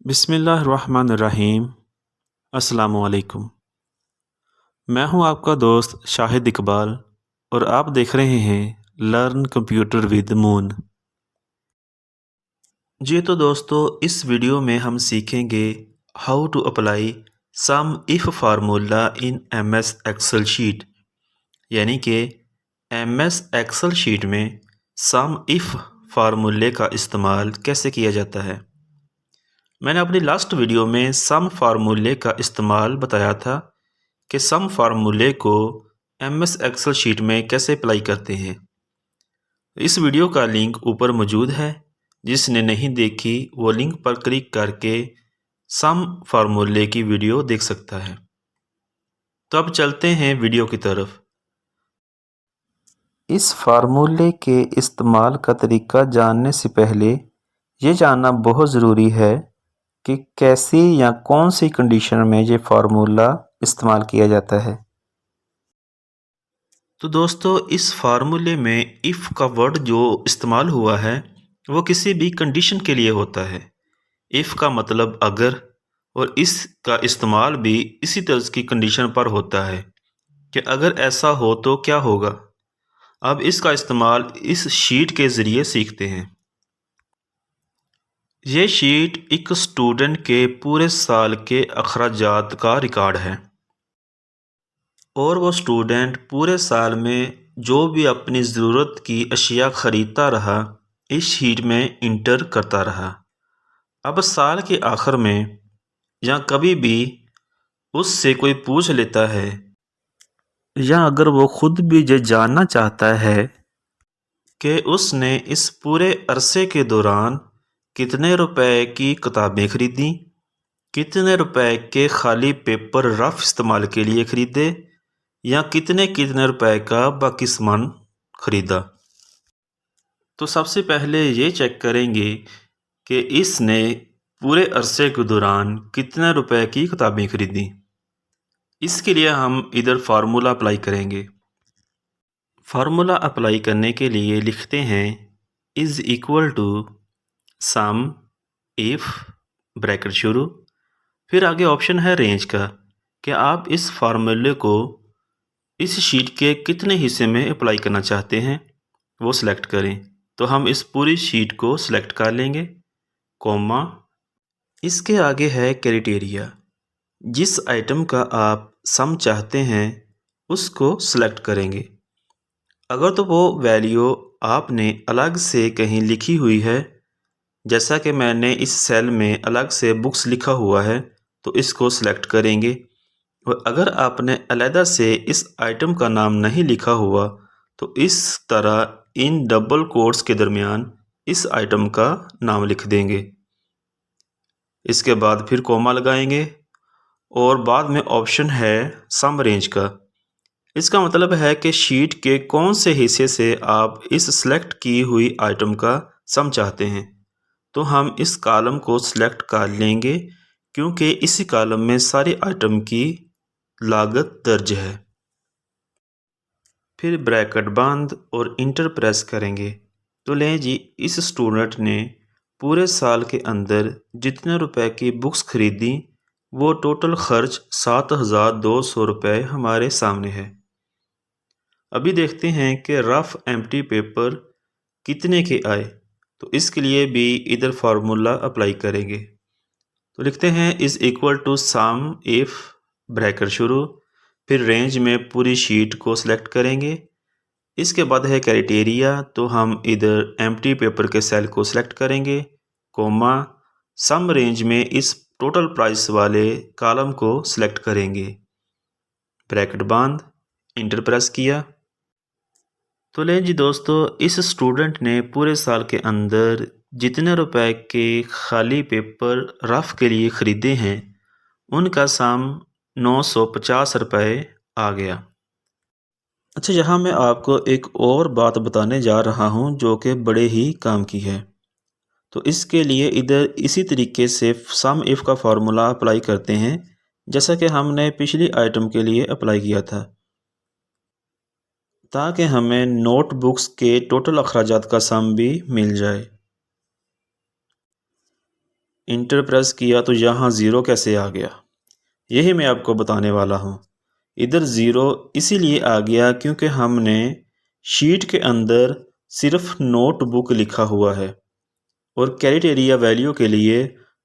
बिस्मिल्लाहिर्रहमानिर्रहीम। अस्सलामुअलैकुम। मैं हूं आपका दोस्त शाहिद इकबाल और आप देख रहे हैं लर्न कंप्यूटर विद मून। जी तो दोस्तों, इस वीडियो में हम सीखेंगे how to apply sum if formula in MS Excel sheet. यानी कि एमएस एक्सेल शीट में सम इफ़ फार्मूले का इस्तेमाल कैसे किया जाता है। मैंने अपनी लास्ट वीडियो में सम फार्मूले का इस्तेमाल बताया था कि सम फार्मूले को एमएस एक्सेल शीट में कैसे अप्लाई करते हैं। इस वीडियो का लिंक ऊपर मौजूद है, जिसने नहीं देखी वो लिंक पर क्लिक करके सम फार्मूले की वीडियो देख सकता है। तो अब चलते हैं वीडियो की तरफ। इस फार्मूले के इस्तेमाल का तरीका जानने से पहले ये जानना बहुत ज़रूरी है कि कैसी या कौन सी कंडीशन में ये फार्मूला इस्तेमाल किया जाता है। तो दोस्तों, इस फार्मूले में इफ़ का वर्ड जो इस्तेमाल हुआ है वो किसी भी कंडीशन के लिए होता है। इफ़ का मतलब अगर, और इसका इस्तेमाल भी इसी तरह की कंडीशन पर होता है कि अगर ऐसा हो तो क्या होगा। अब इसका इस्तेमाल इस शीट के ज़रिए सीखते हैं। ये शीट एक स्टूडेंट के पूरे साल के अखराजात का रिकॉर्ड है और वो स्टूडेंट पूरे साल में जो भी अपनी ज़रूरत की अशिया ख़रीदता रहा इस शीट में इंटर करता रहा। अब साल के आखिर में या कभी भी उससे कोई पूछ लेता है, या अगर वो ख़ुद भी ये जानना चाहता है कि उसने इस पूरे अरसे के दौरान कितने रुपए की किताबें ख़रीदी, कितने रुपए के खाली पेपर रफ इस्तेमाल के लिए ख़रीदे, या कितने कितने रुपए का बाकी सामान ख़रीदा, तो सबसे पहले ये चेक करेंगे कि इसने पूरे अरसे के दौरान कितने रुपए की किताबें ख़रीदी। इसके लिए हम इधर फार्मूला अप्लाई करेंगे। फार्मूला अप्लाई करने के लिए लिखते हैं is equal to sum if, bracket शुरू, फिर आगे ऑप्शन है रेंज का कि आप इस फार्मूले को इस शीट के कितने हिस्से में अप्लाई करना चाहते हैं वो सिलेक्ट करें। तो हम इस पूरी शीट को सिलेक्ट कर लेंगे, कॉमा, इसके आगे है क्राइटेरिया। जिस आइटम का आप सम चाहते हैं उसको सिलेक्ट करेंगे। अगर तो वो वैल्यू आपने अलग से कहीं लिखी हुई है, जैसा कि मैंने इस सेल में अलग से बुक्स लिखा हुआ है, तो इसको सिलेक्ट करेंगे। और अगर आपने अलहदा से इस आइटम का नाम नहीं लिखा हुआ तो इस तरह इन डबल कोट्स के दरमियान इस आइटम का नाम लिख देंगे। इसके बाद फिर कॉमा लगाएंगे और बाद में ऑप्शन है सम रेंज का। इसका मतलब है कि शीट के कौन से हिस्से से आप इस सिलेक्ट की हुई आइटम का सम चाहते हैं। तो हम इस कॉलम को सिलेक्ट कर लेंगे क्योंकि इसी कॉलम में सारी आइटम की लागत दर्ज है। फिर ब्रैकेट बंद और इंटर प्रेस करेंगे। तो लें जी, इस स्टूडेंट ने पूरे साल के अंदर जितने रुपए की बुक्स खरीदी वो टोटल खर्च 7,200 रुपये हमारे सामने है। अभी देखते हैं कि रफ़ एम्प्टी पेपर कितने के आए, तो इसके लिए भी इधर फार्मूला अप्लाई करेंगे। तो लिखते हैं is equal to sum if, bracket शुरू, फिर रेंज में पूरी शीट को सिलेक्ट करेंगे। इसके बाद है क्राइटेरिया, तो हम इधर एम्प्टी पेपर के सेल को सिलेक्ट करेंगे, कोमा, सम रेंज में इस टोटल प्राइस वाले कॉलम को सिलेक्ट करेंगे, ब्रैकेट बंद, इंटर प्रेस किया। तो लें जी दोस्तों, इस स्टूडेंट ने पूरे साल के अंदर जितने रुपए के खाली पेपर रफ़ के लिए ख़रीदे हैं उनका सम 950 रुपये आ गया। अच्छा, यहाँ मैं आपको एक और बात बताने जा रहा हूँ जो कि बड़े ही काम की है। तो इसके लिए इधर इसी तरीके से सम इफ़ का फार्मूला अप्लाई करते हैं जैसा कि हमने पिछली आइटम के लिए अप्लाई किया था, ताकि हमें नोटबुक्स के टोटल अखराजात का सम भी मिल जाए। इंटर प्रेस किया तो यहाँ ज़ीरो कैसे आ गया, यही मैं आपको बताने वाला हूँ। इधर ज़ीरो इसीलिए आ गया क्योंकि हमने शीट के अंदर सिर्फ नोटबुक लिखा हुआ है और क्राइटेरिया वैल्यू के लिए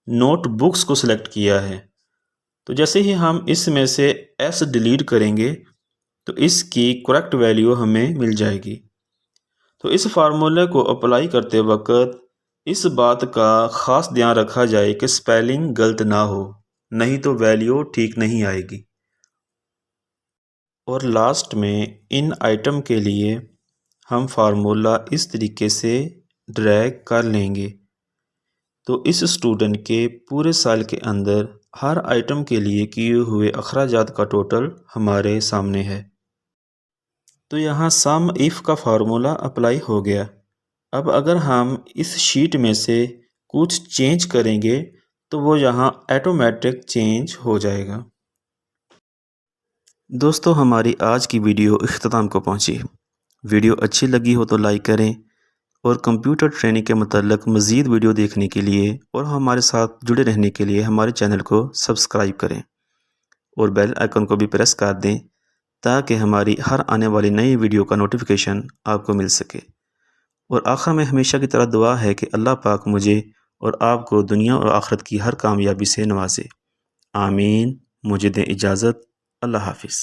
नोटबुक्स को सिलेक्ट किया है। तो जैसे ही हम इसमें से एस डिलीट करेंगे तो इसकी करेक्ट वैल्यू हमें मिल जाएगी। तो इस फार्मूले को अप्लाई करते वक्त इस बात का ख़ास ध्यान रखा जाए कि स्पेलिंग गलत ना हो, नहीं तो वैल्यू ठीक नहीं आएगी। और लास्ट में इन आइटम के लिए हम फार्मूला इस तरीके से ड्रैग कर लेंगे तो इस स्टूडेंट के पूरे साल के अंदर हर आइटम के लिए किए हुए अखराजात का टोटल हमारे सामने है। तो यहाँ सम इफ़ का फार्मूला अप्लाई हो गया। अब अगर हम इस शीट में से कुछ चेंज करेंगे तो वो यहाँ ऑटोमेटिक चेंज हो जाएगा। दोस्तों, हमारी आज की वीडियो इख्तिताम को पहुँची। वीडियो अच्छी लगी हो तो लाइक करें और कंप्यूटर ट्रेनिंग के मतलब मज़ीद वीडियो देखने के लिए और हमारे साथ जुड़े रहने के लिए हमारे चैनल को सब्सक्राइब करें और बेल आइकन को भी प्रेस कर दें ताकि हमारी हर आने वाली नई वीडियो का नोटिफिकेशन आपको मिल सके। और आखिर में हमेशा की तरह दुआ है कि अल्लाह पाक मुझे और आपको दुनिया और आखिरत की हर कामयाबी से नवाजे। आमीन। मुझे दें इजाज़त। अल्लाह हाफिज़।